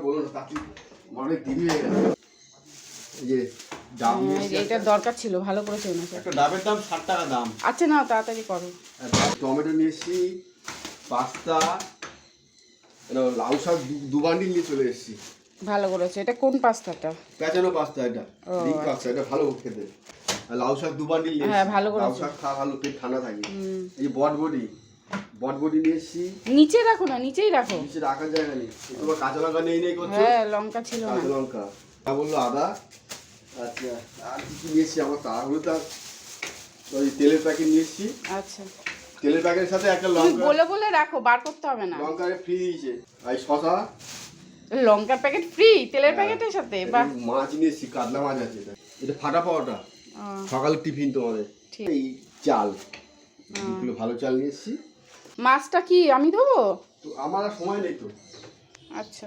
বলো না, তাতে অনেক দেরি হয়ে গেল। এই যে ডাব নিয়েছি, এটা দরকার ছিল, ভালো করেছে এনেছে। একটা ডাবের দাম 60 টাকা দাম। আচ্ছা নাও তাড়াতাড়ি করো। টমেটো নিয়েছি, পাস্তা, লাউ শাক 2 বান্ডিল নিয়ে চলে এসেছি। ভালো করেছে। এটা কোন পাস্তাটা? পেঁচানো পাস্তা, এটা রিং পাস্তা, এটা ভালো খেতে। আর লাউ শাক 2 বান্ডিল নিয়ে হ্যাঁ এসেছি। ভালো লাউ করেছে। শাক খাওয়া ভালো, পেট ঠান্ডা থাকে। এই যে বটবডি নিয়ে এসেছি। নিচে রাখো না, নিচেই রাখো। নিচে রাখার জায়গা নেই। তোমার কাঁচা লঙ্কা নেই করছো? হ্যাঁ লঙ্কা ছিল না। কাঁচা লঙ্কা তা বললো আদা। আচ্ছা আর কি নিয়েছি, আমার তাড়াহুড়োটা ওই তেলের প্যাকেট নিয়েছি। আচ্ছা তেলের প্যাকেটের সাথে একটা তুমি লঙ্কা, বলে বলে রাখো, বার করতে হবে না। লঙ্কা ফ্রি দিয়েছে। আর শশা, লঙ্কার প্যাকেট ফ্রি তেলের প্যাকেটের সাথে? বাহ। মাছ নিয়েছি, কাতলা মাছ আছে। এটা ফাটা পাওয়াটা সকালের টিফিন তোমাদের। এই চাল, 2 কিলো ভালো চাল নিয়েছি। মাছটা কি আমি দেবো? তো আমার আর সময় নেই তো। আচ্ছা